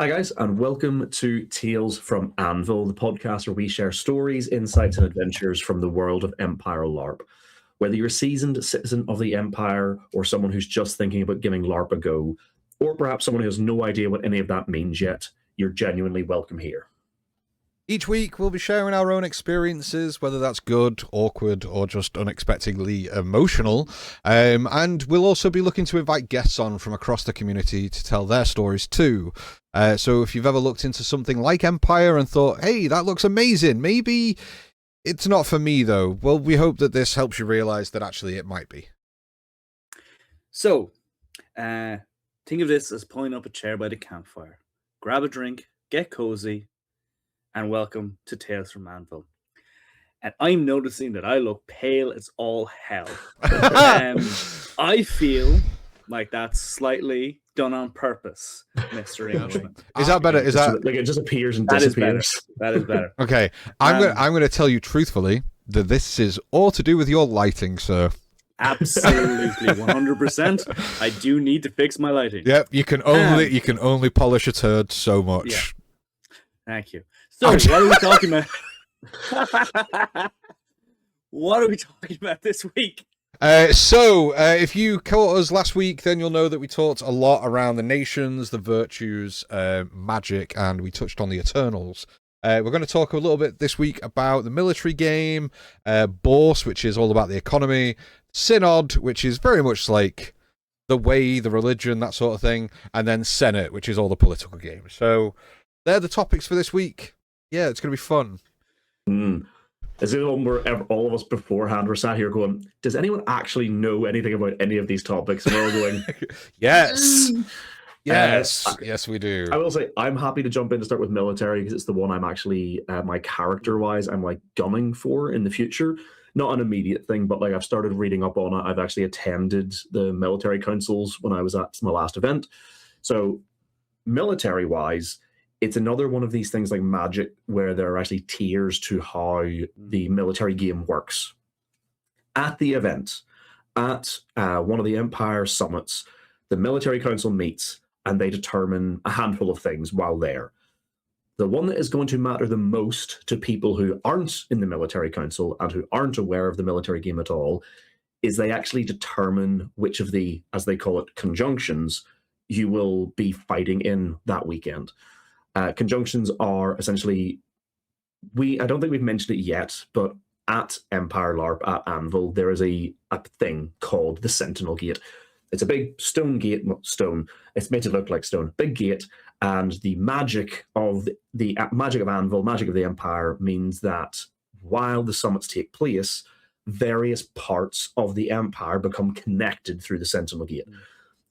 Hi, guys, and welcome to Tales from Anvil, the podcast where we share stories, insights, and adventures from the world of Empire LARP. Whether you're a seasoned citizen of the Empire or someone who's just thinking about giving LARP a go, or perhaps someone who has no idea what any of that means yet, you're genuinely welcome here. Each week, we'll be sharing our own experiences, whether that's good, awkward, or just unexpectedly emotional. And we'll also be looking to invite guests on from across the community to tell their stories too. So if you've ever looked into something like Empire and thought, hey, that looks amazing, maybe it's not for me though, well, we hope that this helps you realise that actually it might be. So, think of this as pulling up a chair by the campfire. Grab a drink, get cozy, and welcome to Tales from Anvil. And I'm noticing that I look pale as all hell. I feel like that's slightly done on purpose, Mr. Englishman. Is that better? Is that like it just appears and that disappears? That is better. Okay, I'm gonna tell you truthfully that this is all to do with your lighting, sir. Absolutely, 100%. I do need to fix my lighting. Yep, you can only polish a turd so much. Yeah. Thank you. So, what are we talking about? What are we talking about this week? If you caught us last week, then you'll know that we talked a lot around the nations, the virtues, magic, and we touched on the Eternals. We're going to talk a little bit this week about the military game, Bourse, which is all about the economy, Synod, which is very much like the way, the religion, that sort of thing, and then Senate, which is all the political games. So they're the topics for this week. Yeah, it's going to be fun. Is it one where all of us beforehand were sat here going, does anyone actually know anything about any of these topics? And we're all going, yes. Yes, we do. I will say, I'm happy to jump in to start with military because it's the one I'm actually, my character-wise, I'm like gunning for in the future. Not an immediate thing, but like I've started reading up on it. I've actually attended the military councils when I was at my last event. So military-wise, it's another one of these things like Magic where there are actually tiers to how the military game works. At the event, at one of the Empire summits, the military council meets and they determine a handful of things while there. The one that is going to matter the most to people who aren't in the military council and who aren't aware of the military game at all is they actually determine which of the, as they call it, conjunctions you will be fighting in that weekend. Conjunctions are essentially, I don't think we've mentioned it yet, but at Empire LARP, at Anvil, there is a thing called the Sentinel Gate. It's a big stone gate, not stone, it's made to look like stone, big gate, and the magic of the magic of Anvil, magic of the Empire, means that while the summits take place, various parts of the Empire become connected through the Sentinel Gate.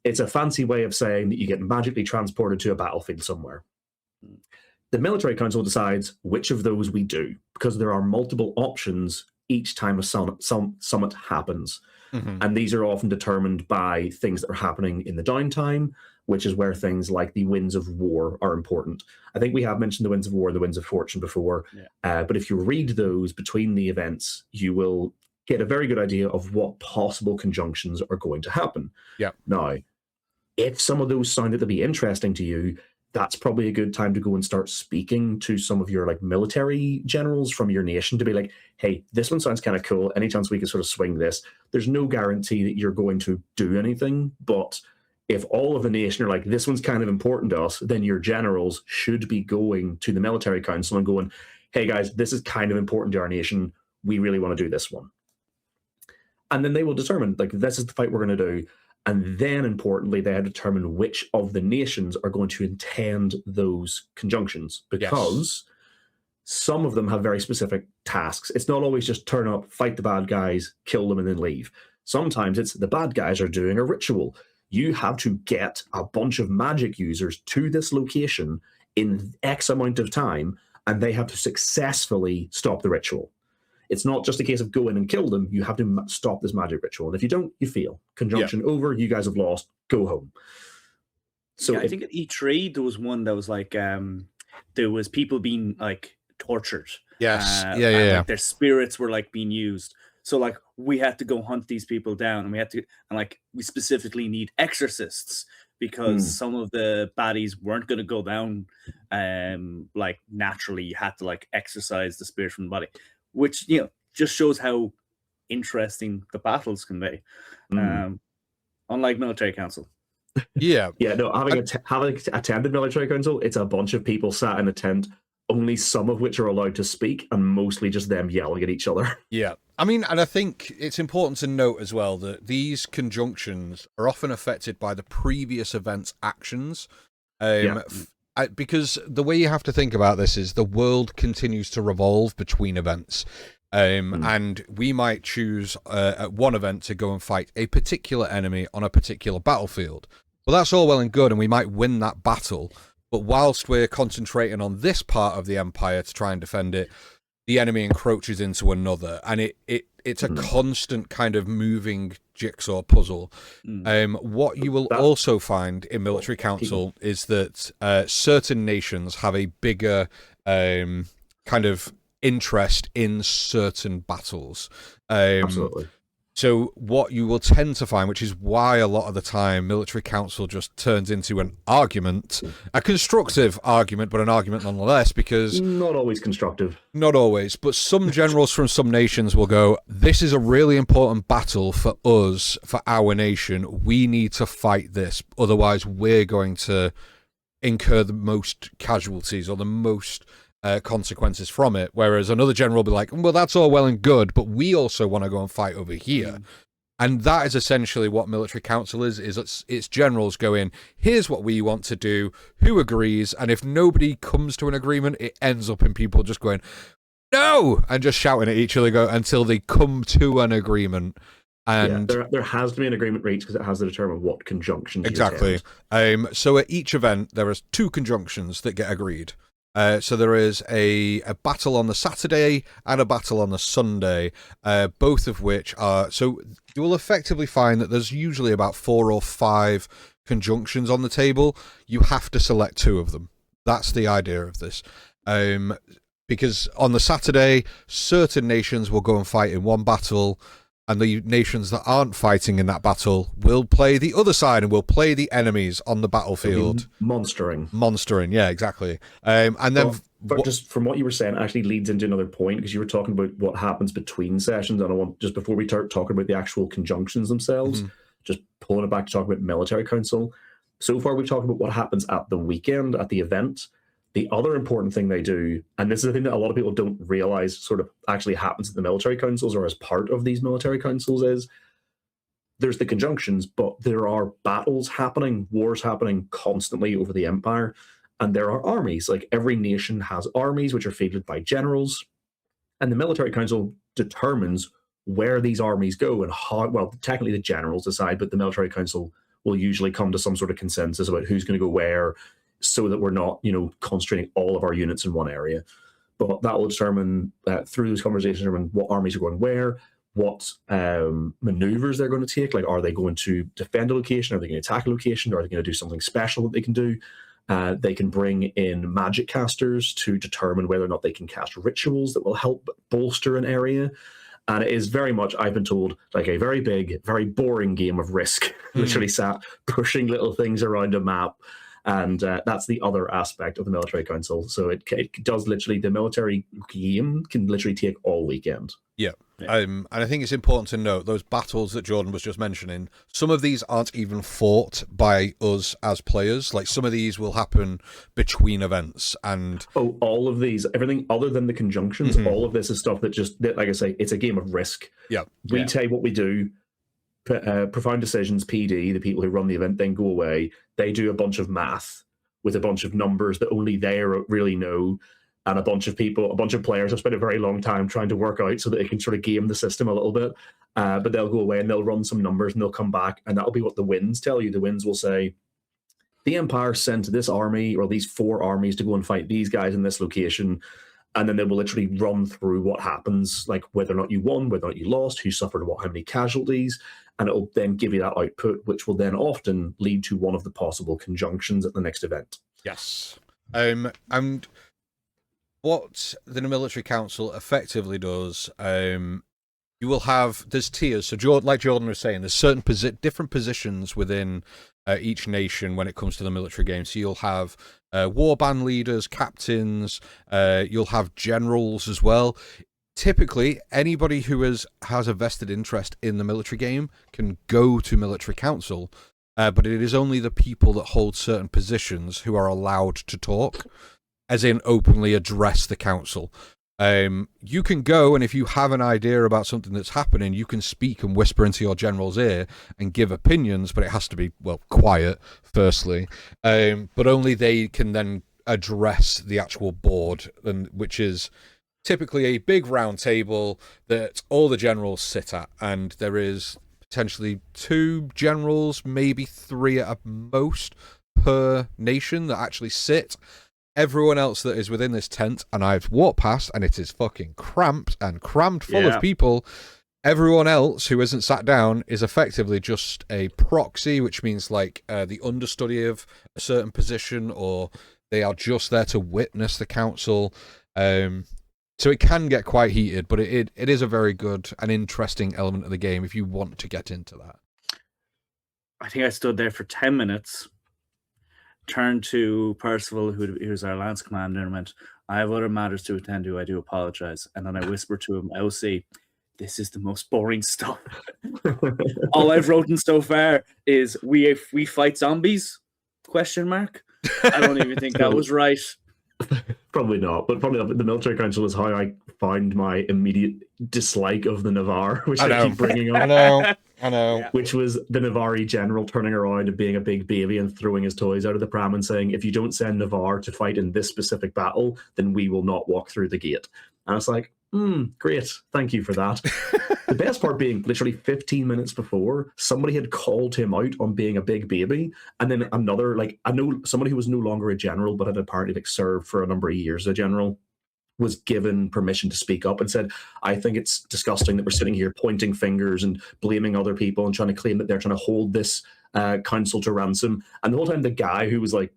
It's a fancy way of saying that you get magically transported to a battlefield somewhere. The military council decides which of those we do, because there are multiple options each time a summit happens. And these are often determined by things that are happening in the downtime, which is where things like the Winds of War are important. I think we have mentioned the Winds of War, the Winds of Fortune before, but if you read those between the events, you will get a very good idea of what possible conjunctions are going to happen. Now, if some of those sounded to be interesting to you, that's probably a good time to go and start speaking to some of your like military generals from your nation to be like, hey, this one sounds kind of cool. Any chance we can sort of swing this? There's no guarantee that you're going to do anything, but if all of the nation are like, this one's kind of important to us, then your generals should be going to the military council and going, hey guys, this is kind of important to our nation. We really want to do this one. And then they will determine, like, this is the fight we're going to do. And then, importantly, they have determined which of the nations are going to attend those conjunctions, because some of them have very specific tasks. It's not always just turn up, fight the bad guys, kill them, and then leave. Sometimes it's the bad guys are doing a ritual. You have to get a bunch of magic users to this location in X amount of time, and they have to successfully stop the ritual. It's not just a case of go in and kill them. You have to stop this magic ritual. And if you don't, you fail. Conjunction over, you guys have lost, go home. So I think at E3, there was one that was like, there was people being like tortured. Like, their spirits were like being used. So like we had to go hunt these people down, and we specifically need exorcists because some of the baddies weren't going to go down like naturally. You had to like exercise the spirit from the body, which just shows how interesting the battles can be. Unlike military council. Yeah. No, having attended military council, it's a bunch of people sat in a tent, only some of which are allowed to speak, and mostly just them yelling at each other. Yeah. I mean, and I think it's important to note as well that these conjunctions are often affected by the previous event's actions. Because the way you have to think about this is the world continues to revolve between events. And we might choose at one event to go and fight a particular enemy on a particular battlefield. Well, that's all well and good, and we might win that battle. But whilst we're concentrating on this part of the Empire to try and defend it, the enemy encroaches into another, and it's a constant kind of moving jigsaw puzzle. What you will also find in military council is that certain nations have a bigger kind of interest in certain battles. Absolutely. So what you will tend to find, which is why a lot of the time military council just turns into an argument, a constructive argument, but an argument nonetheless, because... Not always constructive. Not always, but some generals from some nations will go, this is a really important battle for us, for our nation. We need to fight this, otherwise we're going to incur the most casualties or the most... consequences from it, whereas another general will be like, well, that's all well and good, but we also want to go and fight over here. And that is essentially what military council is it's generals going, here's what we want to do, who agrees, and if nobody comes to an agreement, it ends up in people just going, no, and just shouting at each other until they come to an agreement. And there has to be an agreement reached because it has to determine what conjunctions exactly. So at each event, there is 2 conjunctions that get agreed. So there is a battle on the Saturday and a battle on the Sunday, both of which are... So you will effectively find that there's usually about 4 or 5 conjunctions on the table. You have to select 2 of them. That's the idea of this. Because on the Saturday, certain nations will go and fight in one battle, and the nations that aren't fighting in that battle will play the other side and will play the enemies on the battlefield. Monstering, yeah, exactly. And then... But just from what you were saying, actually leads into another point, because you were talking about what happens between sessions, and I want, just before we start talking about the actual conjunctions themselves, just pulling it back to talk about military council. So far, we've talked about what happens at the weekend, at the event. The other important thing they do, and this is the thing that a lot of people don't realize sort of actually happens at the military councils or as part of these military councils, is there's the conjunctions, but there are battles happening, wars happening constantly over the Empire, and there are armies. Like every nation has armies which are fielded by generals, and the military council determines where these armies go and how, well, technically the generals decide, but the military council will usually come to some sort of consensus about who's going to go where, so that we're not, concentrating all of our units in one area. But that will determine, through those conversations, determine what armies are going where, what maneuvers they're going to take. Like, are they going to defend a location? Are they going to attack a location? Or are they going to do something special that they can do? They can bring in magic casters to determine whether or not they can cast rituals that will help bolster an area. And it is very much, I've been told, like a very big, very boring game of Risk. Literally sat pushing little things around a map. And that's the other aspect of the military council. So it does literally, the military game can literally take all weekend. Yeah. And I think it's important to note those battles that Jordan was just mentioning, some of these aren't even fought by us as players. Like some of these will happen between events. And all of these, everything other than the conjunctions, all of this is stuff that just, like I say, it's a game of Risk. Yeah. We tell you what we do. Profound Decisions, PD, the people who run the event, then go away. They do a bunch of math with a bunch of numbers that only they really know, and a bunch of players have spent a very long time trying to work out so that they can sort of game the system a little bit. But they'll go away and they'll run some numbers and they'll come back, and that'll be what the winds tell you. The winds will say, the Empire sent this army or these 4 armies to go and fight these guys in this location. And then they will literally run through what happens, like whether or not you won, whether or not you lost, who suffered what, how many casualties, and it will then give you that output, which will then often lead to one of the possible conjunctions at the next event. Yes. And what the military council effectively does, you will have, there's tiers. So like Jordan was saying, there's certain different positions within each nation when it comes to the military game. So you'll have warband leaders, captains, you'll have generals as well. Typically, anybody who has a vested interest in the military game can go to military council, but it is only the people that hold certain positions who are allowed to talk, as in openly address the council. You can go, and if you have an idea about something that's happening, you can speak and whisper into your general's ear and give opinions, but it has to be, well, quiet, firstly. But only they can then address the actual board, which is typically a big round table that all the generals sit at, and there is potentially 2 generals, maybe 3 at most per nation that actually sit. Everyone else that is within this tent, and I've walked past, and it is fucking cramped and crammed full of people. Everyone else who isn't sat down is effectively just a proxy, which means like the understudy of a certain position, or they are just there to witness the council. So it can get quite heated, but it is a very good and interesting element of the game if you want to get into that. I think I stood there for 10 minutes, turned to Percival, who was our lance commander, and went, I have other matters to attend to, I do apologize. And then I whispered to him, OC, this is the most boring stuff. All I've written so far is, we fight zombies? ? I don't even think that was right. Probably not, but probably not. The military council is how I find my immediate dislike of the Navarre, which I keep bringing up. I know. Which was the Navarre general turning around and being a big baby and throwing his toys out of the pram and saying, if you don't send Navarre to fight in this specific battle, then we will not walk through the gate. And it's like, great, thank you for that. The best part being literally 15 minutes before, somebody had called him out on being a big baby, and then another, like, I know somebody who was no longer a general but had apparently like served for a number of years as a general, was given permission to speak up and said, I think it's disgusting that we're sitting here pointing fingers and blaming other people and trying to claim that they're trying to hold this council to ransom. And the whole time the guy who was like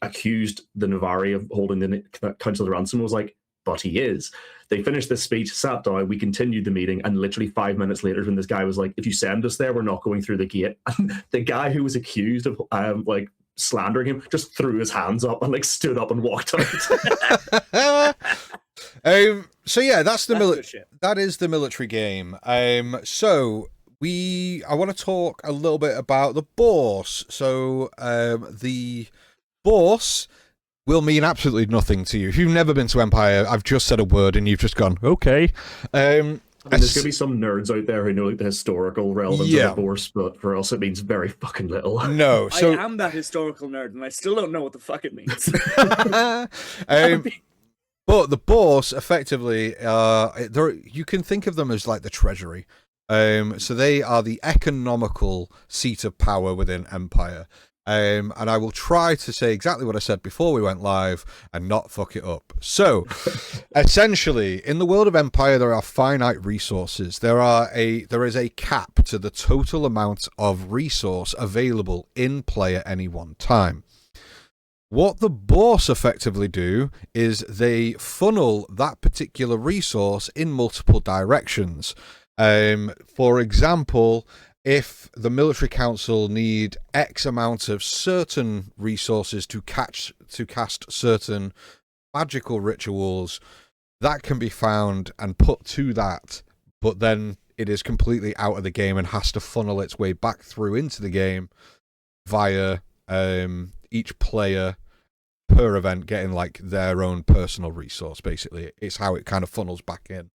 accused the Navarre of holding the council to ransom was like, but he is. They finished this speech, sat down, we continued the meeting, and literally 5 minutes later when this guy was like, if you send us there, we're not going through the gate. And the guy who was accused of like slandering him just threw his hands up and like stood up and walked out. So yeah, that is the military game. So I want to talk a little bit about the boss. So the boss will mean absolutely nothing to you. If you've never been to Empire, I've just said a word and you've just gone, okay. And there's going to be some nerds out there who know like the historical relevance of the boss, but for us it means very fucking little. No, so I am that historical nerd and I still don't know what the fuck it means. But the boss, effectively, you can think of them as like the treasury. So they are the economical seat of power within Empire. And I will try to say exactly what I said before we went live and not fuck it up. So, essentially, in the world of Empire, there are finite resources. There is a cap to the total amount of resource available in play at any one time. What the boss effectively do is they funnel that particular resource in multiple directions. For example, if the military council need X amount of certain resources to cast certain magical rituals, that can be found and put to that, but then it is completely out of the game and has to funnel its way back through into the game via each player per event getting like their own personal resource. Basically, it's how it kind of funnels back in.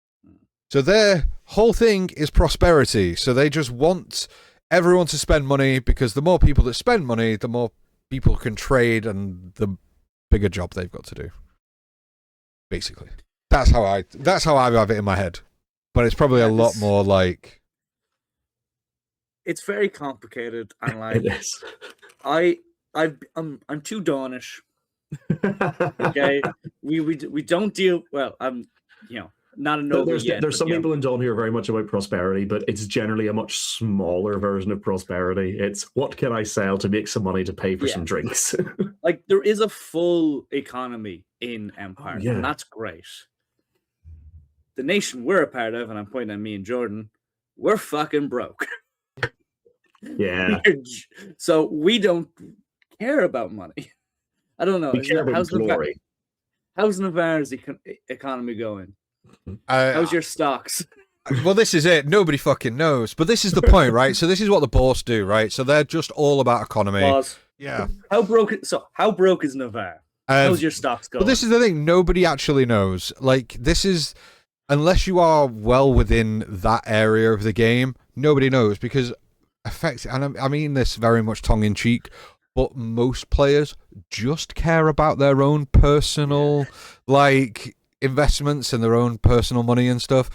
So their whole thing is prosperity. So they just want everyone to spend money, because the more people that spend money, the more people can trade and the bigger job they've got to do. Basically, that's how I have it in my head. But it's probably a lot more like, it's very complicated, and like It is. I'm too Dawnish. Okay, we don't deal well. Not a noble yet. There's some people in Dawn who are very much about prosperity, but it's generally a much smaller version of prosperity. It's what can I sell to make some money to pay for some drinks. Like there is a full economy in Empire, and that's great. the nation we're a part of, and I'm pointing at me and Jordan, we're fucking broke. Yeah. So we don't care about money. I don't know. We care about glory. How's Navarre's economy going? How's your stocks? Well, this is it. Nobody fucking knows. But this is the point, right? So this is what the boss do, right? So they're just all about economy. Pause. Yeah. How broke is Navarre? How's your stocks going? But this is the thing. Nobody actually knows. Like, this is... Unless you are well within that area of the game, nobody knows. Because, and I mean this very much tongue-in-cheek, but most players just care about their own personal, like, investments and their own personal money and stuff.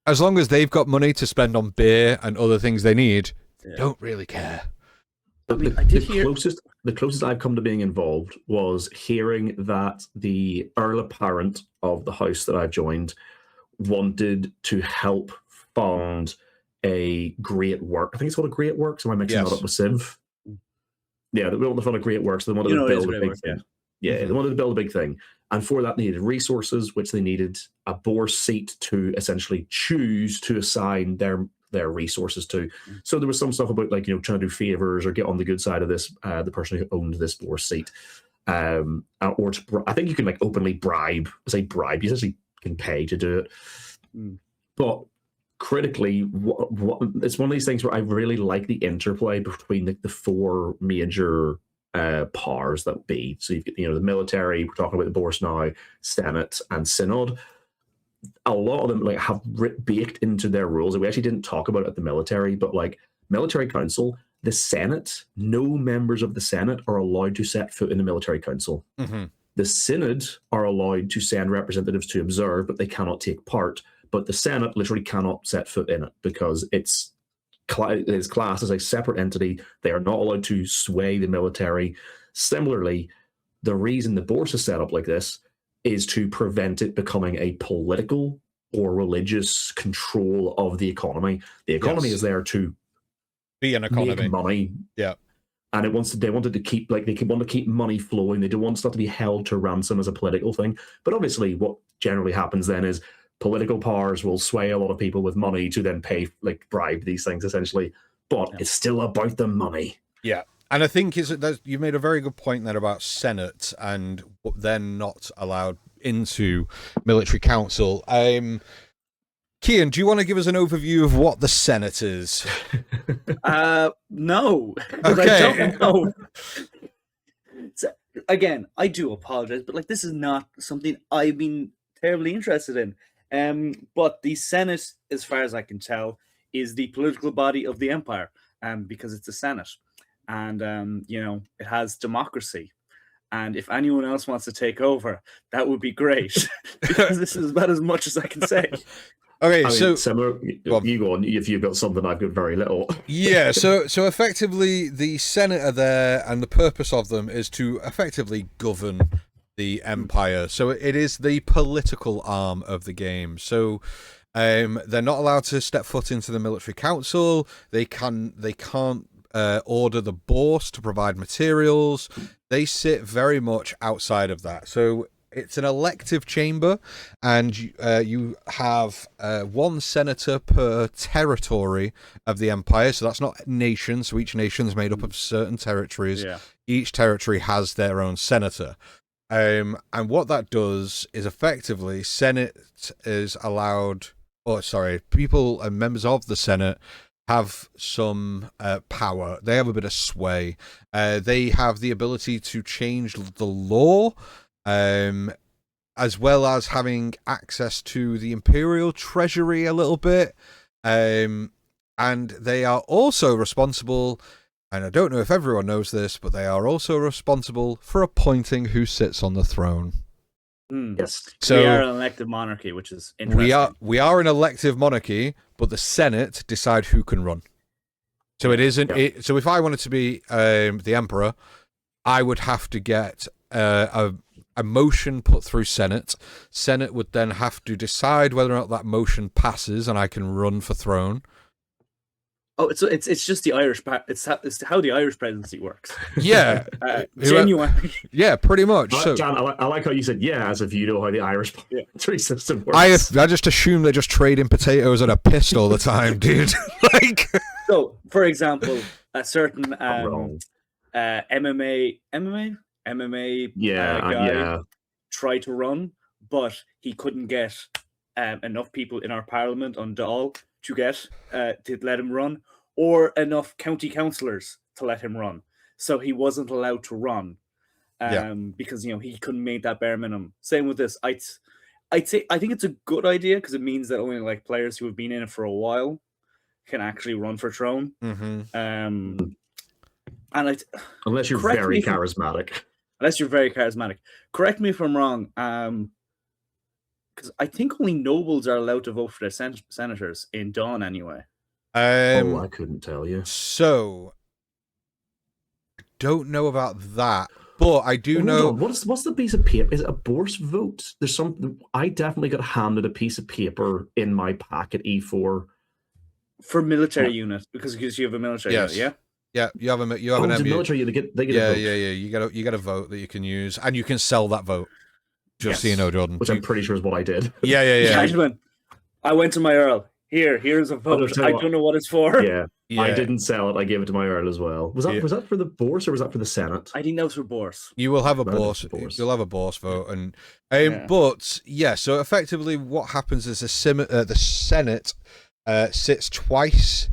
As long as they've got money to spend on beer and other things they need, they don't really care. I mean, The closest I've come to being involved was hearing that the Earl Apparent of the house that I've joined wanted to help fund a great work. I think it's called a great work. So am I mixing that up with Civ? Yeah, they wanted to fund a great work. So they wanted to build a big thing. Yeah, they wanted to build a big thing. And for that, they needed resources, which they needed a board seat to essentially choose to assign their resources to. So there was some stuff about, like, you know, trying to do favors or get on the good side of this, the person who owned this board seat. I think you can, like, openly bribe. I say bribe. You essentially can pay to do it. But critically, it's one of these things where I really like the interplay between the four major powers that be. So you've got, you know, the military, we're talking about the Bourse now, Senate, and Synod. A lot of them, like, have baked into their rules. We actually didn't talk about it at the military, but, like, military council, the Senate, no members of the Senate are allowed to set foot in the military council. The Synod are allowed to send representatives to observe, but they cannot take part. But the Senate literally cannot set foot in it because it is classed as a separate entity. They are not allowed to sway the military. Similarly, the reason the Bourse is set up like this is to prevent it becoming a political or religious control of the economy. The economy is there to be an economy, make money. Yeah. And they wanted to keep, like, they want to keep money flowing. They don't want stuff to be held to ransom as a political thing. But obviously what generally happens then is political powers will sway a lot of people with money to then pay, like, bribe these things essentially. But it's still about the money. Yeah. And I think you made a very good point there about Senate and they're not allowed into military council. Cian, do you want to give us an overview of what the Senate is? No. Okay. I don't know. So, again, I do apologize, but, like, this is not something I've been terribly interested in. But the Senate, as far as I can tell, is the political body of the Empire, because it's the Senate. And, you know, it has democracy. And if anyone else wants to take over, that would be great. Because this is about as much as I can say. Okay, so similar, you go on. If you've got something, I've got very little. Yeah, so effectively, the Senate are there, and the purpose of them is to effectively govern the Empire. So it is the political arm of the game. So they're not allowed to step foot into the military council. They can't order the Bourse to provide materials. They sit very much outside of that. So it's an elective chamber, and you have one senator per territory of the Empire. So that's not nations. So each nation is made up of certain territories. Yeah. Each territory has their own senator. And what that does is effectively Senate is allowed, people and members of the Senate have some power. They have a bit of sway. They have the ability to change the law, as well as having access to the Imperial Treasury a little bit. And they are also responsible, and I don't know if everyone knows this, but they are also responsible for appointing who sits on the throne. Yes. So we are an elective monarchy, which is interesting. We are an elective monarchy, but the Senate decide who can run. So it isn't. Yeah. So if I wanted to be the emperor, I would have to get a motion put through Senate. Senate would then have to decide whether or not that motion passes, and I can run for throne. Oh, it's just the Irish. It's how the Irish presidency works. Yeah, Genuinely. Yeah, pretty much. So, John, I like how you said yeah, as if you know how the Irish parliamentary system works. I just assume they're just trading potatoes and a pissed all the time, dude. Like, so for example, a certain MMA guy tried to run, but he couldn't get enough people in our parliament on Dáil to get to let him run, or enough county councillors to let him run. So he wasn't allowed to run because he couldn't make that bare minimum. Same with this. I think it's a good idea because it means that only like players who have been in it for a while can actually run for Throne. Mm-hmm. And unless you're very charismatic. Unless you're very charismatic. Correct me if I'm wrong. Because I think only nobles are allowed to vote for their senators in Dawn anyway. I couldn't tell you. So, I don't know about that, but I do know. What's the piece of paper? Is it a Bourse vote? There's something. I definitely got handed a piece of paper in my pack at E4 for military unit because you have a military unit, yeah. Yeah, you have an MU. Military unit. They get a vote. Yeah. You get a vote that you can use, and you can sell that vote. Just so you know, Jordan. Which I'm pretty sure is what I did. Yeah. I went to my Earl. Here's a vote. I don't know what it's for. Yeah. I didn't sell it. I gave it to my Earl as well. Was that for the Bourse or was that for the Senate? I think that was for Bourse. You will have a Bourse. You'll have a Bourse vote, and but so effectively, what happens is the Senate sits twice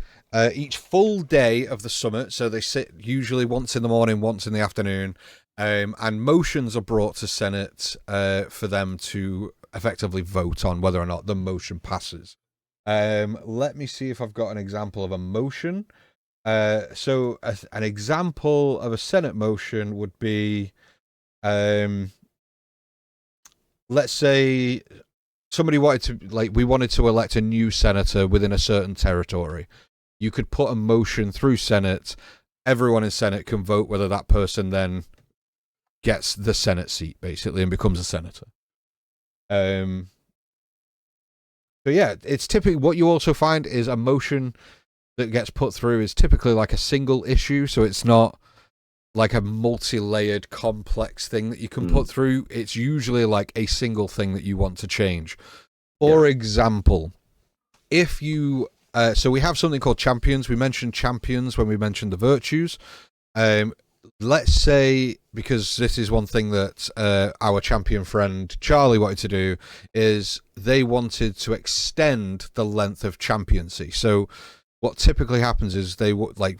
each full day of the summit. So they sit usually once in the morning, once in the afternoon. And motions are brought to Senate for them to effectively vote on whether or not the motion passes. Let me see if I've got an example of a motion. So an example of a Senate motion would be, let's say somebody wanted to, we wanted to elect a new senator within a certain territory. You could put a motion through Senate. Everyone in Senate can vote whether that person then gets the Senate seat, basically, and becomes a senator. So yeah, it's typically what you also find is a motion that gets put through is typically like a single issue, so it's not like a multi-layered complex thing that you can put through. It's usually like a single thing that you want to change. For example, if you so we have something called champions. We mentioned champions when we mentioned the virtues. Let's say, because this is one thing that our champion friend Charlie wanted to do, is they wanted to extend the length of championcy. So what typically happens is they I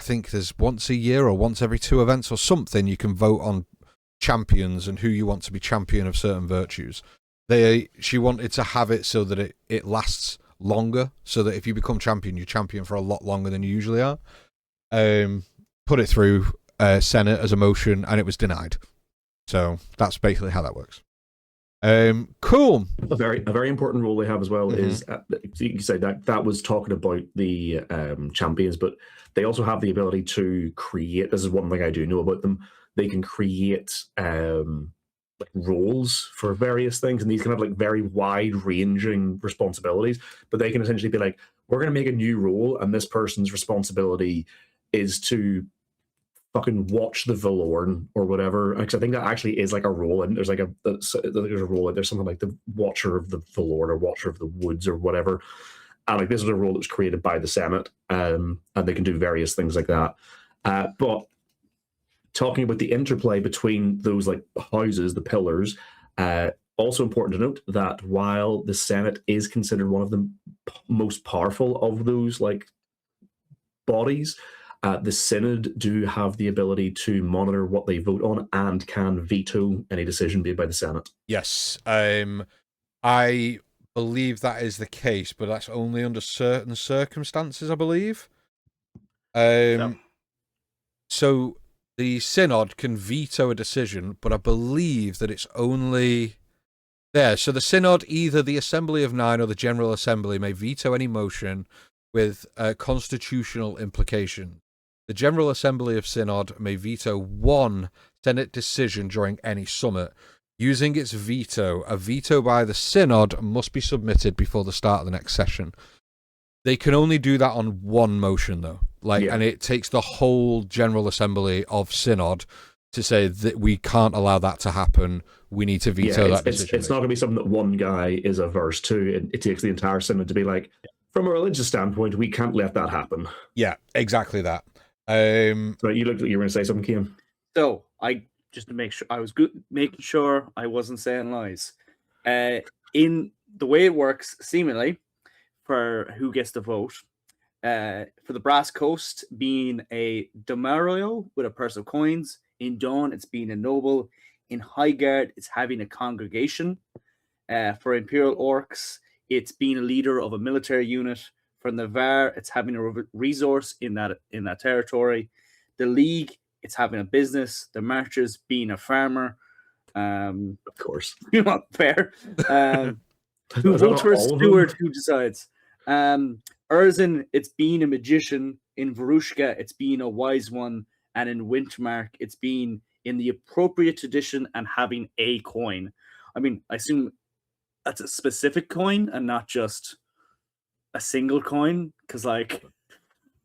think there's once a year or once every 2 events or something, you can vote on champions and who you want to be champion of certain virtues. She wanted to have it so that it lasts longer, so that if you become champion, you're champion for a lot longer than you usually are. Put it through Senate as a motion, and it was denied. So that's basically how that works. Cool. A very important role they have as well is you say that was talking about the champions, but they also have the ability to create. This is one thing I do know about them. They can create roles for various things, and these can have very wide-ranging responsibilities. But they can essentially be like, we're going to make a new role, and this person's responsibility is to fucking watch the Valorn or whatever, because I think that actually is a role, and there's there's a role, there's something like the Watcher of the Valorn or Watcher of the Woods or whatever, and this is a role that was created by the Senate, and they can do various things like that. But talking about the interplay between those houses, the pillars, also important to note that while the Senate is considered one of the most powerful of those bodies, the Synod do have the ability to monitor what they vote on and can veto any decision made by the Senate. Yes, I believe that is the case, but that's only under certain circumstances, I believe. So the Synod can veto a decision, but I believe that it's only there. So the Synod, either the Assembly of Nine or the General Assembly, may veto any motion with constitutional implication. The General Assembly of Synod may veto one Senate decision during any summit. Using its veto, a veto by the Synod must be submitted before the start of the next session. They can only do that on one motion, though. And it takes the whole General Assembly of Synod to say that we can't allow that to happen. We need to veto that decision. It's not going to be something that one guy is averse to. It takes the entire Synod to be like, from a religious standpoint, we can't let that happen. Yeah, exactly that. So you looked like you were going to say something, Cian. So just to make sure I was making sure I wasn't saying lies. In the way it works, seemingly, for who gets to vote, for the Brass Coast being a Demario with a purse of coins. In Dawn, it's being a noble. In Highguard, it's having a congregation. For Imperial Orcs, it's being a leader of a military unit. For Navarre, it's having a resource in that territory. The League, it's having a business. The Marchers, being a farmer. Of course. Not fair. Who votes for a steward? Who decides? Erzin, it's being a magician. In Varushka, it's being a wise one. And in Wintmark, it's being in the appropriate tradition and having a coin. I mean, I assume that's a specific coin and not just a single coin, because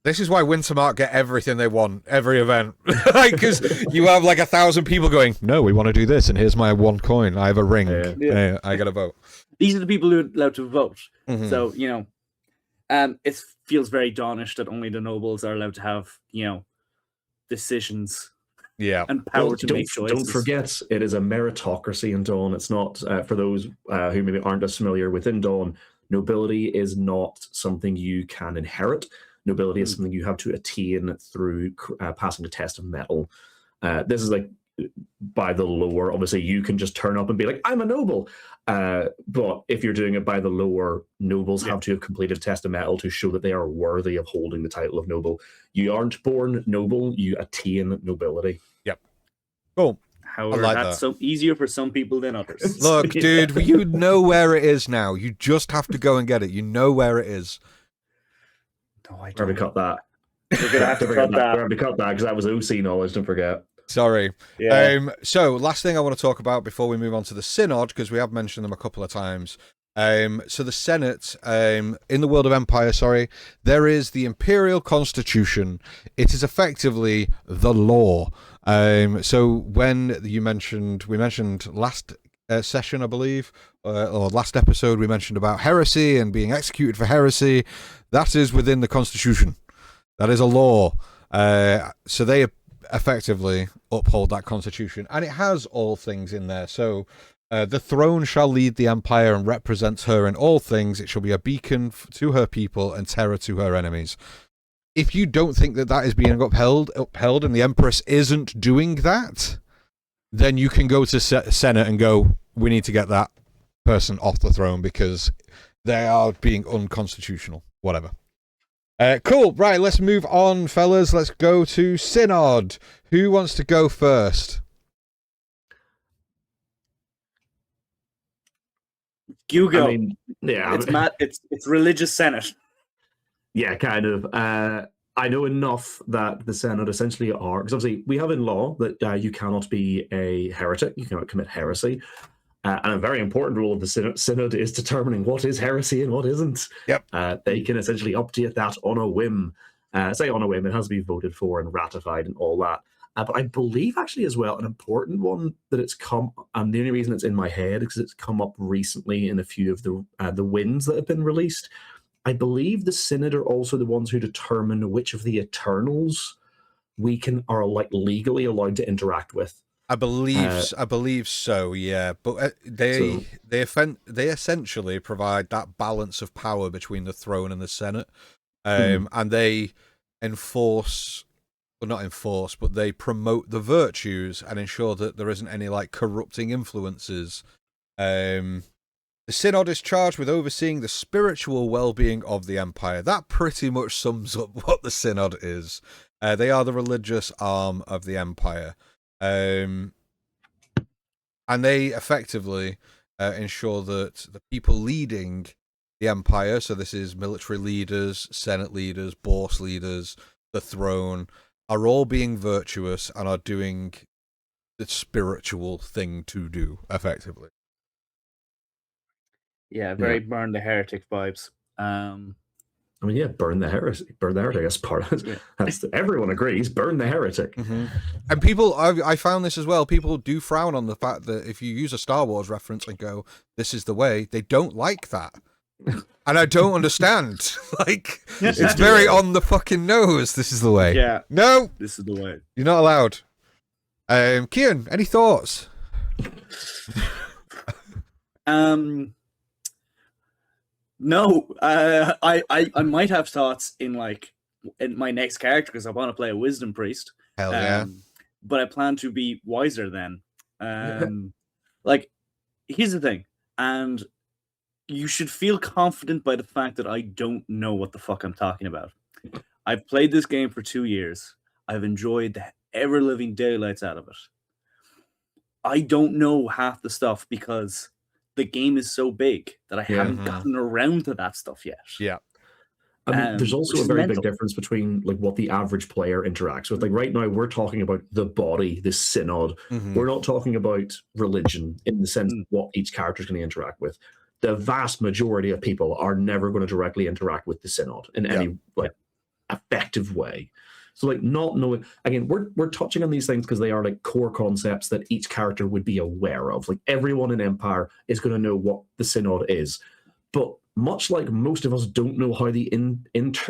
this is why Wintermark get everything they want, every event. Because you have 1,000 people going, no, we want to do this, and here's my one coin. I have a ring. Yeah. I got to vote. These are the people who are allowed to vote. Mm-hmm. So, it feels very Dawnish that only the nobles are allowed to have, decisions. Yeah, and power to make choices. Don't forget, it is a meritocracy in Dawn. It's not, for those who maybe aren't as familiar within Dawn, nobility is not something you can inherit. Nobility is something you have to attain through passing a test of mettle. This is by the lore. Obviously, you can just turn up and be like, I'm a noble. But if you're doing it by the lore, nobles have to have completed a test of mettle to show that they are worthy of holding the title of noble. You aren't born noble, you attain nobility. Yep. Cool. However, that's so easier for some people than others. Look, dude, you know where it is now. You just have to go and get it. You know where it is. No, I don't. We're going to cut that. We're going to have to cut that. We're going to cut that because that was OC knowledge, don't forget. Sorry. Yeah. So, last thing I want to talk about before we move on to the Synod, because we have mentioned them a couple of times. So the Senate, in the world of Empire, there is the Imperial Constitution. It is effectively the law. So when we mentioned last session, I believe, or last episode, we mentioned about heresy and being executed for heresy. That is within the Constitution. That is a law. So they effectively uphold that Constitution, and it has all things in there. So the throne shall lead the Empire and represents her in all things. It shall be a beacon to her people and terror to her enemies. If you don't think that is being upheld, and the Empress isn't doing that, then you can go to Senate and go, we need to get that person off the throne because they are being unconstitutional. Whatever. Cool. Right, let's move on, fellas. Let's go to Synod. Who wants to go first? You go. I mean, yeah. It's religious Senate. Yeah, kind of. I know enough that the Synod essentially are, because obviously we have in law that you cannot be a heretic, you cannot commit heresy. And a very important role of the Synod is determining what is heresy and what isn't. Yep. They can essentially update that on a whim. Say on a whim, it has to be voted for and ratified and all that. But I believe actually as well, an important one that it's come, and the only reason it's in my head is because it's come up recently in a few of the wins that have been released. I believe the Synod are also the ones who determine which of the Eternals we are legally allowed to interact with. I believe so, yeah. But they essentially provide that balance of power between the throne and the Senate, and they enforce, well, not enforce, but they promote the virtues and ensure that there isn't any corrupting influences. The Synod is charged with overseeing the spiritual well-being of the Empire. That pretty much sums up what the Synod is. They are the religious arm of the Empire. And they effectively ensure that the people leading the Empire, so this is military leaders, Senate leaders, Bourse leaders, the throne, are all being virtuous and are doing the spiritual thing to do, effectively. Yeah, very Burn the Heretic vibes. I mean, yeah, burn the heretic. Burn the heretic. That's part of it. That's everyone agrees. Burn the heretic. Mm-hmm. And people, I found this as well. People do frown on the fact that if you use a Star Wars reference and go, "This is the way," they don't like that, and I don't understand. Like, it's very on the fucking nose. This is the way. Yeah. No, this is the way. You're not allowed. Cian, any thoughts? No, I might have thoughts in my next character because I want to play a wisdom priest. Hell yeah! But I plan to be wiser then. Like, here's the thing, and you should feel confident by the fact that I don't know what the fuck I'm talking about. I've played this game for 2 years. I've enjoyed the ever-living daylights out of it. I don't know half the stuff because the game is so big that I haven't gotten around to that stuff yet. Yeah. I mean, there's also a very big difference between like what the average player interacts with. Like right now, we're talking about the body, the synod. We're not talking about religion in the sense of what each character is going to interact with. The vast majority of people are never going to directly interact with the synod in any like effective way. So like not knowing, again, we're touching on these things because they are like core concepts that each character would be aware of. Like everyone in Empire is going to know what the synod is. But much like most of us don't know how the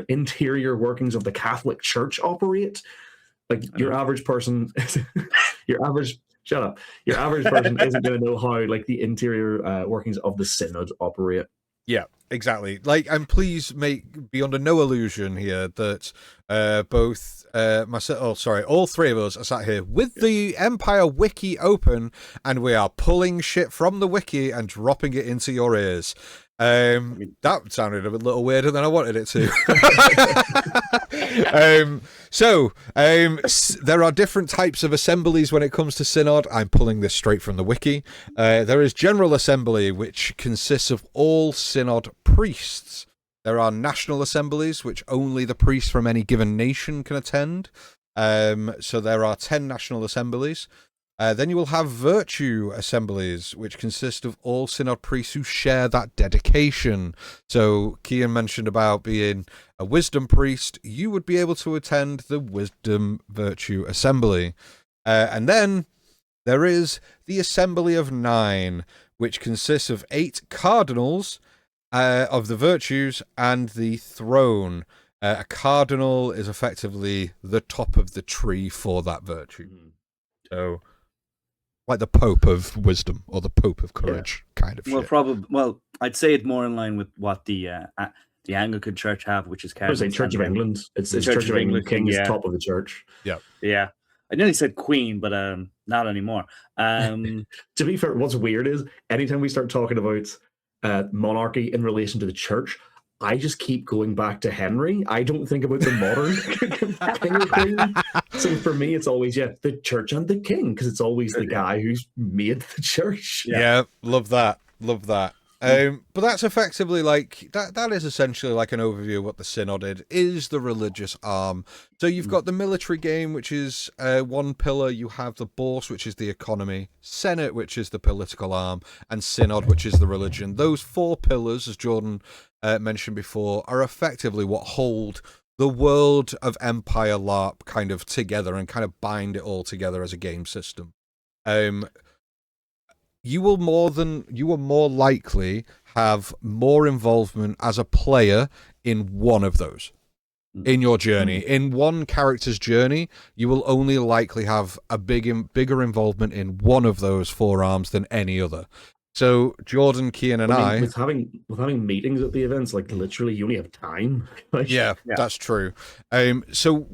interior workings of the Catholic Church operate, like your average person, your average person isn't going to know how like the interior workings of the synod operate. Yeah, exactly. Like, and please be under no illusion here that all three of us are sat here with the Empire Wiki open, and we are pulling shit from the wiki and dropping it into your ears. That sounded a little weirder than I wanted it to. There are different types of assemblies when it comes to Synod. I'm pulling this straight from the wiki. There is General Assembly, which consists of all Synod priests. There are national assemblies, which only the priests from any given nation can attend. So there are 10 national assemblies. Then you will have virtue assemblies, which consist of all synod priests who share that dedication. So Cian mentioned about being a wisdom priest. You would be able to attend the wisdom virtue assembly. And then there is the Assembly of 9, which consists of 8 cardinals of the virtues and the throne. A cardinal is effectively the top of the tree for that virtue. So, like the Pope of Wisdom or the Pope of Courage, kind of. Well, I'd say it's more in line with what the Anglican Church have, which is Church of England. It's Church of England. King is top of the church. Yeah. I nearly said Queen, but not anymore. To be fair, what's weird is anytime we start talking about monarchy in relation to the church, I just keep going back to Henry. I don't think about the modern king or queen. So for me, it's always, the church and the king, because it's always the guy who's made the church. Yeah, love that. Love that. But that's effectively like, that is essentially like an overview of what the Synod is the religious arm. So you've got the military game, which is one pillar. You have the Bourse, which is the economy, Senate, which is the political arm, and Synod, which is the religion. Those 4 pillars, as Jordan mentioned before, are effectively what hold the world of Empire LARP kind of together and kind of bind it all together as a game system. You will more likely have more involvement as a player in one of those in your journey. In one character's journey, you will only likely have a bigger involvement in one of those 4 arms than any other. So Jordan, Cian, and I with having meetings at the events, like literally you only have time. Yeah, that's true. So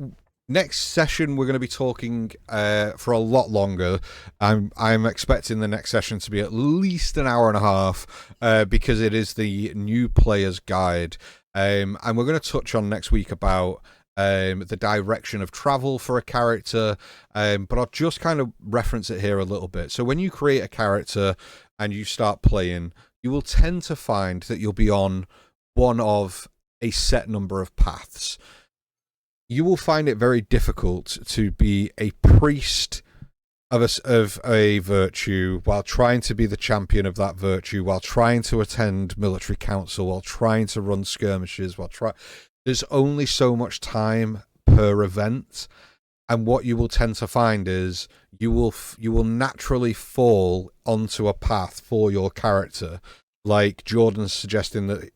next session we're going to be talking for a lot longer. I'm expecting the next session to be at least an hour and a half because it is the new player's guide. And we're going to touch on next week about the direction of travel for a character, but I'll just kind of reference it here a little bit. So when you create a character and you start playing, you will tend to find that you'll be on one of a set number of paths. You will find it very difficult to be a priest of a virtue while trying to be the champion of that virtue, while trying to attend military council, while trying to run skirmishes, there's only so much time per event, and what you will tend to find is you will naturally fall onto a path for your character. Like Jordan's suggesting that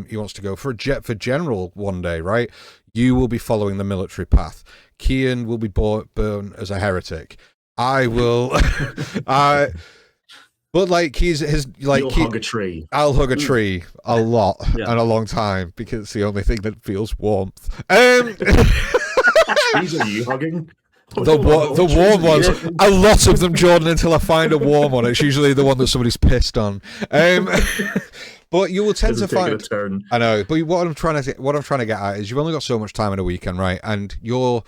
he wants to go for general one day, right? You will be following the military path. Cian will be born as a heretic. I will. But like You'll hug a tree. I'll hug a tree a lot and a long time because it's the only thing that feels warmth. Trees are you hugging? The warm ones, a lot of them, Jordan, until I find a warm one. It's usually the one that somebody's pissed on. But you will tend to find. A turn. I know, but what I'm trying to get at is you've only got so much time in a weekend, right? And your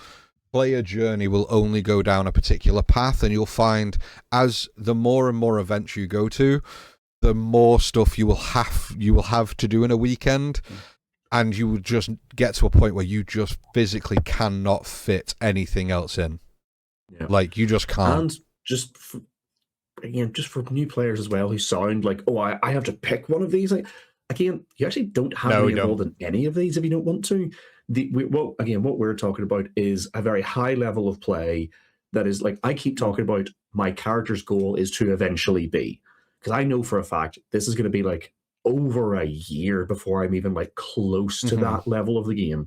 player journey will only go down a particular path, and you'll find as the more and more events you go to, the more stuff you will have to do in a weekend. And you will just get to a point where you just physically cannot fit anything else in. Yeah. Like, you just can't. And just for new players as well who sound like, oh, I have to pick one of these. Like, again, you actually don't have to be involved in any of these if you don't want to. What we're talking about is a very high level of play that is like, I keep talking about my character's goal is to eventually be. Because I know for a fact this is going to be like over a year before I'm even like close to that level of the game,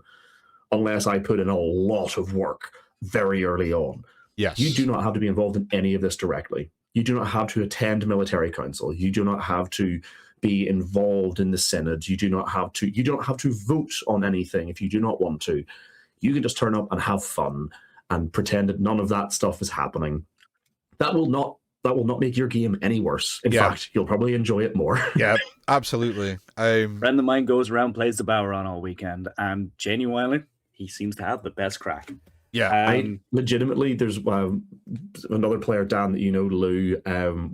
unless I put in a lot of work very early on. Yes. You do not have to be involved in any of this directly. You do not have to attend military council. You do not have to be involved in the synod. You don't have to vote on anything if you do not want to. You can just turn up and have fun and pretend that none of that stuff is happening. That will not make your game any worse. In fact, you'll probably enjoy it more. Yeah, absolutely. Friend of mine goes around, plays the Boweron all weekend, and genuinely, he seems to have the best crack. Yeah, I legitimately, there's another player, Dan, that you know, Lou.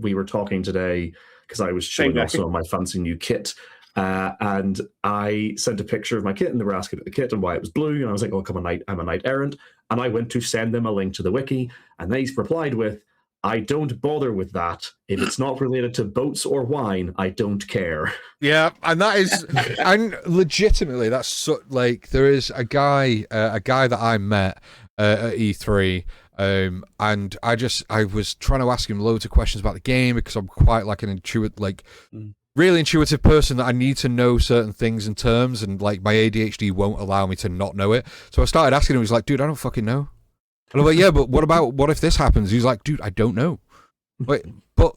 We were talking today because I was showing off some of my fancy new kit. And I sent a picture of my kit, and they were asking about the kit and why it was blue. And I was like, oh, I'm a knight errant. And I went to send them a link to the wiki, and they replied with, I don't bother with that. If it's not related to boats or wine, I don't care. Yeah, and that is, and legitimately, that's like, there is a guy that I met at E3, and I was trying to ask him loads of questions about the game because I'm quite like an really intuitive person that I need to know certain things in terms, and like my ADHD won't allow me to not know it. So I started asking him. He was like, dude, I don't fucking know. And I'm like, yeah, but what if this happens? He's like, dude, I don't know. Wait, but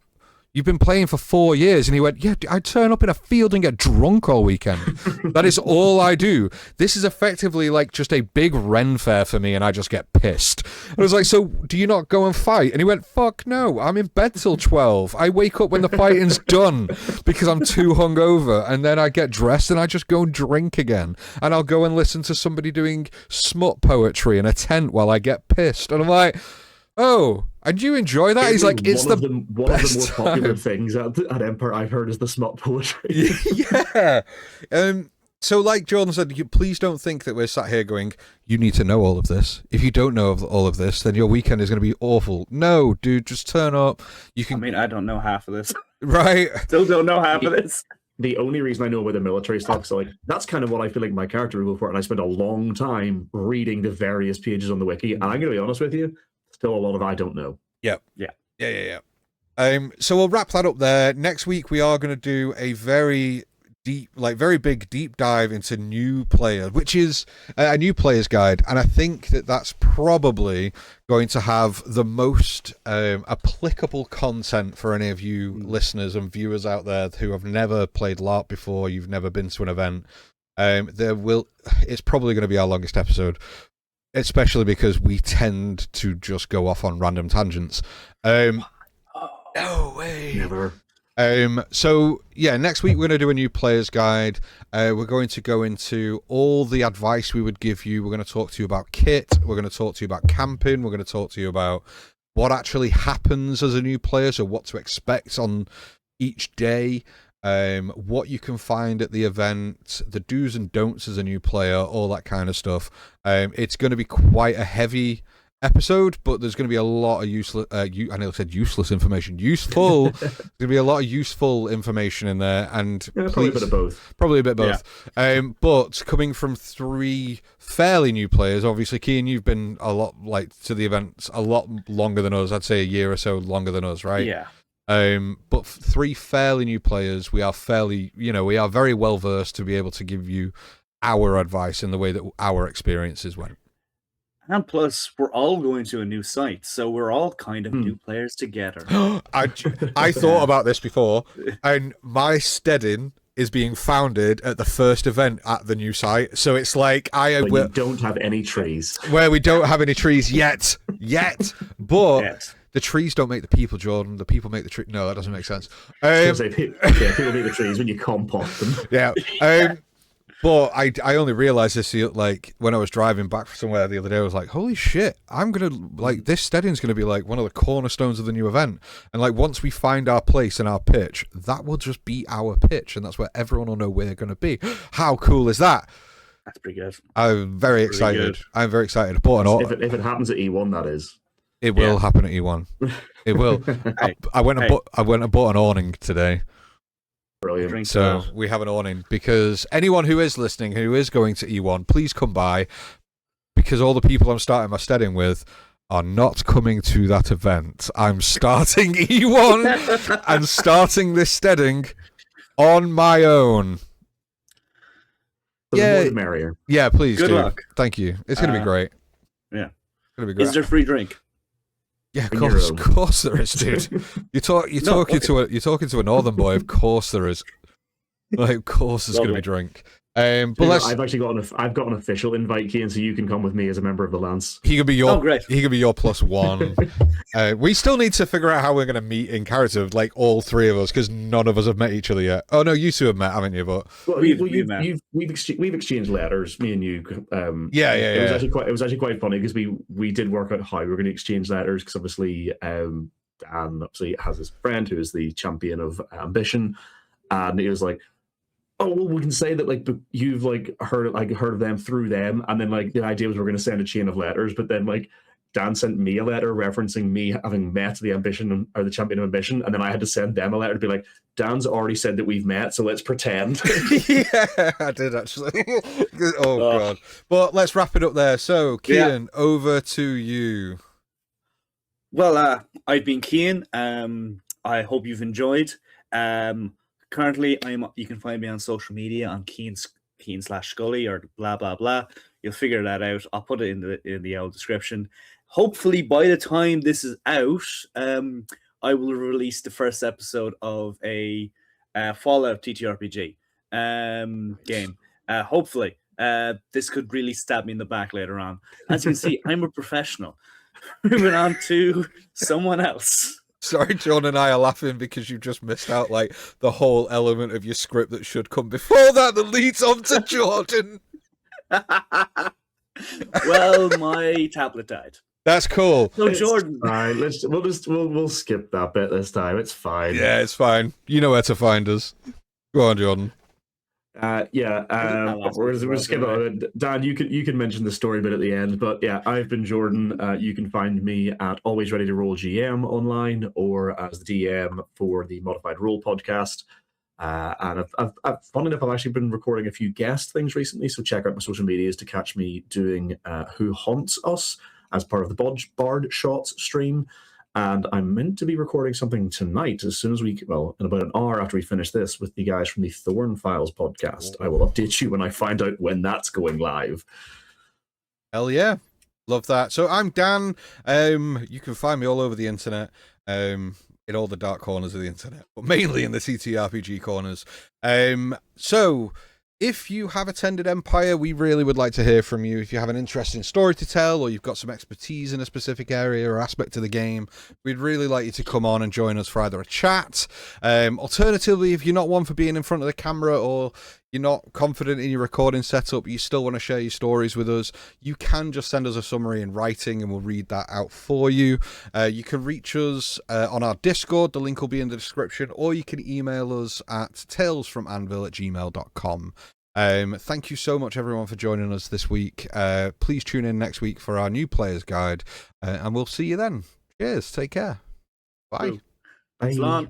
you've been playing for 4 years. And he went, yeah, I turn up in a field and get drunk all weekend. That is all I do. This is effectively like just a big Ren fair for me, and I just get pissed. And I was like, so do you not go and fight? And he went, fuck no, I'm in bed till 12. I wake up when the fighting's done because I'm too hungover, and then I get dressed and I just go and drink again. And I'll go and listen to somebody doing smut poetry in a tent while I get pissed. And I'm like, oh, and you enjoy that? He's like, it's one of the more popular things at Empire I've heard is the smut poetry. Yeah. So like Jordan said, please don't think that we're sat here going, you need to know all of this. If you don't know all of this, then your weekend is going to be awful. No, dude, just turn up. You can. I mean, I don't know half of this. Right. Still don't know half of this. The only reason I know about the military stuff, so like that's kind of what I feel like my character will go for, and I spent a long time reading the various pages on the wiki, and I'm going to be honest with you, still a lot of I don't know. Yep. Yeah. So we'll wrap that up there. Next week we are going to do a very big deep dive into new player, which is a new player's guide, and I think that's probably going to have the most applicable content for any of you listeners and viewers out there who have never played LARP before. You've never been to an event. It's probably going to be our longest episode, especially because we tend to just go off on random tangents. No way. Never. So yeah, next week we're going to do a new player's guide. We're going to go into all the advice we would give you. We're going to talk to you about kit. We're going to talk to you about camping. We're going to talk to you about what actually happens as a new player, so what to expect on each day, what you can find at the event, the do's and don'ts as a new player, all that kind of stuff. It's going to be quite a heavy episode, but there's going to be a lot of useless. I nearly said useless information. Useful. There's going to be a lot of useful information in there, and probably a bit of both. Probably a bit of both. Yeah. But coming from 3 fairly new players, obviously, Cian, you've been a lot to the events a lot longer than us. I'd say a year or so longer than us, right? Yeah. But 3 fairly new players, we are very well versed to be able to give you our advice in the way that our experiences went. And plus, we're all going to a new site, so we're all kind of new players together. I thought about this before, and my steading is being founded at the first event at the new site. So it's like we don't have any trees. Where we don't have any trees yet, but the trees don't make the people, Jordan. The people make the tree. No, that doesn't make sense. People make the trees when you compost them. Yeah. But I only realized this when I was driving back from somewhere the other day. I was like, holy shit, I'm gonna this steading's gonna be like one of the cornerstones of the new event. And once we find our place and our pitch, that will just be our pitch, and that's where everyone will know we're gonna be. How cool is that? That's pretty good. I'm very excited. I'm very excited. If it happens at E1, that is. It will happen at E1. It will. I went and bought an awning today. Brilliant. So we have an awning, because anyone who is listening, who is going to E1, please come by, because all the people I'm starting my steading with are not coming to that event. I'm starting E1 and starting this steading on my own. The more the merrier. Yeah, please. Good luck. Thank you. It's going to be great. Yeah. It's going to be great. Is there free drink? Yeah, of course there is, dude. You're talking to a northern boy. Of course there is. Of course there's going to be drink. But I've got an official invite, Cian, so you can come with me as a member of the Lance. He could be your +1. We still need to figure out how we're going to meet in character, all 3 of us, because none of us have met each other yet. Oh no, you 2 have met, haven't you? But we've exchanged letters, me and you. It was actually quite funny, because we did work out how we were going to exchange letters, because obviously Dan has his friend who is the champion of ambition, and he was like, oh, well, we can say that you've heard of them through them, and then the idea was we're going to send a chain of letters, but then Dan sent me a letter referencing me having met the ambition or the champion of ambition, and then I had to send them a letter to be like, Dan's already said that we've met, so let's pretend. Yeah, I did actually. God! But let's wrap it up there. So, Cian, over to you. Well, I've been Cian. I hope you've enjoyed. Currently, you can find me on social media on Cian/Scully or blah blah blah. You'll figure that out. I'll put it in the old description. Hopefully, by the time this is out, I will release the first episode of a Fallout TTRPG game. Hopefully, this could really stab me in the back later on. As you can see, I'm a professional. Moving on to someone else. Sorry, John and I are laughing because you just missed out the whole element of your script that should come before that leads on to Jordan. Well, my tablet died. That's cool. So Jordan, all right, we'll skip that bit this time. It's fine. Yeah, it's fine. You know where to find us. Go on, Jordan. We're skip it. Dan, you can mention the story bit at the end, but yeah, I've been Jordan. You can find me at Always Ready to Roll GM online, or as the DM for the Modified Roll podcast. And I've fun enough, I've actually been recording a few guest things recently, so check out my social medias to catch me doing Who Haunts Us as part of the Bard Shots stream. And I'm meant to be recording something tonight as soon as in about an hour after we finish this, with the guys from the Thorn Files podcast. I will update you when I find out when that's going live. Hell yeah. Love that. So I'm Dan. You can find me all over the internet, in all the dark corners of the internet, but mainly in the TTRPG corners. So if you have attended Empire, we really would like to hear from you. If you have an interesting story to tell, or you've got some expertise in a specific area or aspect of the game, we'd really like you to come on and join us for either a chat. Alternatively, if you're not one for being in front of the camera, or you're not confident in your recording setup, you still want to share your stories with us, you can just send us a summary in writing and we'll read that out for you. You can reach us on our Discord. The link will be in the description, or you can email us at talesfromanvil@gmail.com. Thank you so much, everyone, for joining us this week. Please tune in next week for our new player's guide, and we'll see you then. Cheers. Take care. Bye. Thanks a lot.